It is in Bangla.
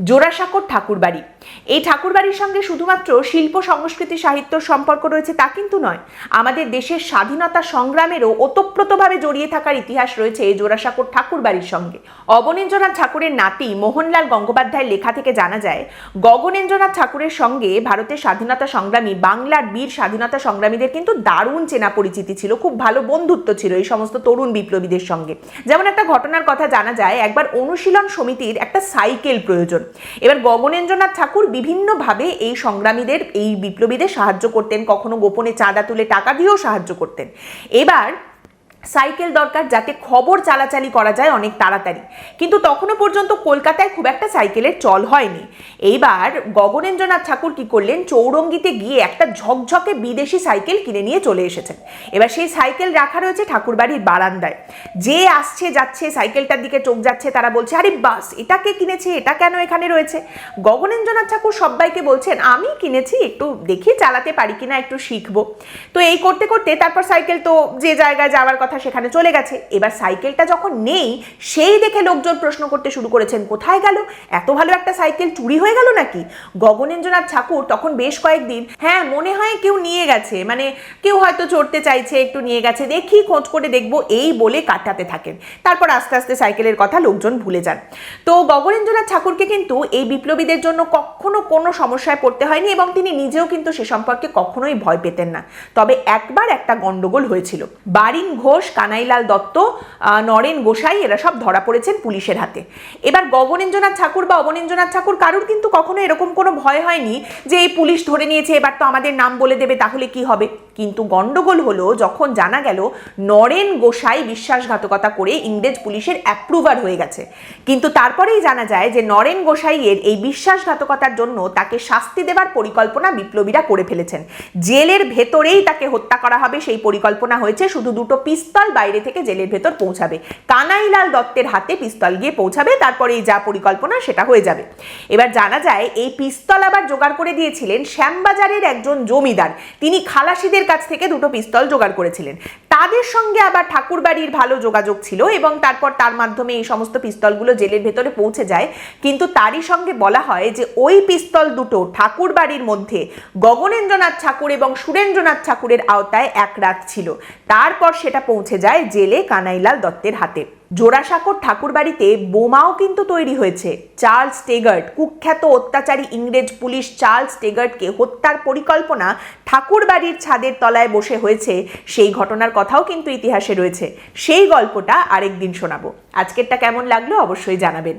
জোড়াসাঁকোর ঠাকুরবাড়ি। এই ঠাকুরবাড়ির সঙ্গে শুধুমাত্র শিল্প সংস্কৃতি সাহিত্যর সম্পর্ক রয়েছে তা কিন্তু নয়, আমাদের দেশের স্বাধীনতা সংগ্রামেরও ওতপ্রোতভাবে জড়িয়ে থাকার ইতিহাস রয়েছে এই জোড়াসাঁকোর ঠাকুরবাড়ির সঙ্গে। অবনীন্দ্রনাথ ঠাকুরের নাতি মোহনলাল গঙ্গোপাধ্যায়ের লেখা থেকে জানা যায়, গগনেন্দ্রনাথ ঠাকুরের সঙ্গে ভারতের স্বাধীনতা সংগ্রামী, বাংলার বীর স্বাধীনতা সংগ্রামীদের কিন্তু দারুণ চেনা পরিচিতি ছিল, খুব ভালো বন্ধুত্ব ছিল এই সমস্ত তরুণ বিপ্লবীদের সঙ্গে। যেমন একটা ঘটনার কথা জানা যায়, একবার অনুশীলন সমিতির একটা সাইকেল প্রয়োজন। এবার গগনেন্দ্রনাথ ঠাকুর বিভিন্নভাবে এই সংগ্রামীদের, এই বিপ্লবীদের সাহায্য করতেন, কখনো গোপনে চাঁদা তুলে টাকা দিয়েও সাহায্য করতেন। এবার সাইকেল দরকার যাতে খবর চালাচালি করা যায় অনেক তাড়াতাড়ি, কিন্তু তখনও পর্যন্ত কলকাতায় খুব একটা সাইকেলের চল হয়নি। এইবার গগনেন্দ্রনাথ ঠাকুর কি করলেন, চৌরঙ্গিতে গিয়ে একটা ঝকঝকে বিদেশি সাইকেল কিনে নিয়ে চলে এসেছেন। এবার সেই সাইকেল রাখা রয়েছে ঠাকুরবাড়ির বারান্দায়। যে আসছে যাচ্ছে সাইকেলটার দিকে চোখ যাচ্ছে তারা বলছে, আরে বাস, এটা কে কিনেছে, এটা কেন এখানে রয়েছে? গগনেন্দ্রনাথ ঠাকুর সবাইকে বলছেন, আমি কিনেছি, একটু দেখি চালাতে পারি কিনা, একটু শিখবো। তো এই করতে করতে তারপর সাইকেল তো যে জায়গায় যাওয়ার কথা সেখানে চলে গেছে। এবার সাইকেলটা যখন নেই, সেই দেখে লোকজন প্রশ্ন করতে শুরু করেছেন, কোথায় গেল? এত ভালো একটা সাইকেল চুরি হয়ে গেল নাকি? গগনেন্দ্রনাথ ঠাকুর তখন বেশ কয়েকদিন, হ্যাঁ মনে হয় কেউ নিয়ে গেছে, মানে কেউ হয়তো চড়তে চাইছে, একটু নিয়ে গেছে, দেখি খোঁজ করে দেখবো, এই বলে কাটাতে থাকেন। তারপর আস্তে আস্তে সাইকেলের কথা লোকজন ভুলে যান। তো গগনেন্দ্রনাথ ঠাকুরকে কিন্তু এই বিপ্লবীদের জন্য কখনো কোনো সমস্যায় পড়তে হয়নি এবং তিনি নিজেও কিন্তু সে সম্পর্কে কখনোই ভয় পেতেন না। তবে একবার একটা গন্ডগোল হয়েছিল। বারিন ঘোষ, কানাইলাল দত্ত, নরেন গোসাই এরা সব ধরা পড়েছেন পুলিশের হাতে। এবার গগনেন্দ্রনাথ ঠাকুর বা অবনীন্দ্রনাথ ঠাকুর কারুর কিন্তু কখনো এরকম কোনো ভয় হয়নি যে এই পুলিশ ধরে নিয়েছে, এবার তো আমাদের নাম বলে দেবে, তাহলে কি হবে। কিন্তু গন্ডগোল হলো যখন জানা গেল নরেন গোসাই বিশ্বাসঘাতকতা করে ইংরেজ পুলিশের অ্যাপ্রুভার হয়ে গেছে। কিন্তু তারপরেই জানা যায় যে নরেন গোসাইয়ের এই বিশ্বাসঘাতকতার জন্য তাকে শাস্তি দেবার পরিকল্পনা বিপ্লবীরা করে ফেলেছেন। জেলের ভেতরেই তাকে হত্যা করা হবে সেই পরিকল্পনা হয়েছে, শুধু দুটো পিস্তল বাইরে থেকে জেলের ভেতর পৌঁছাবে, কানাইলাল দত্তের হাতে পিস্তল গিয়ে পৌঁছাবে, তারপরে এই যা পরিকল্পনা সেটা হয়ে যাবে। এবার জানা যায় এই পিস্তল আবার জোগাড় করে দিয়েছিলেন শ্যামবাজারের একজন জমিদার, তিনি খালাসিদের কাছ থেকে দুটো পিস্তল জোগাড় করেছিলেন। তাদের সঙ্গে আবার ঠাকুরবাড়ির ভালো যোগাযোগ ছিল এবং তারপর তার মাধ্যমে এই সমস্ত পিস্তলগুলো জেলের ভেতরে পৌঁছে যায়। কিন্তু তারই সঙ্গে বলা হয় যে ওই পিস্তল দুটো ঠাকুরবাড়ির মধ্যে গগনেন্দ্রনাথ ঠাকুর এবং সুরেন্দ্রনাথ ঠাকুরের আওতায় এক রাত ছিল, তারপর সেটা পৌঁছে যায় জেলে কানাইলাল দত্তের হাতে। জোড়াসাঁকোর ঠাকুরবাড়িতে বোমাও কিন্তু তৈরি হয়েছে। চার্লস টেগার্ট, কুখ্যাত অত্যাচারী ইংরেজ পুলিশ চার্লস টেগার্টকে হত্যার পরিকল্পনা ঠাকুরবাড়ির ছাদের তলায় বসে হয়েছে, সেই ঘটনার কথাও কিন্তু ইতিহাসে রয়েছে। সেই গল্পটা আরেকদিন শোনাবো। আজকেরটা কেমন লাগলো অবশ্যই জানাবেন।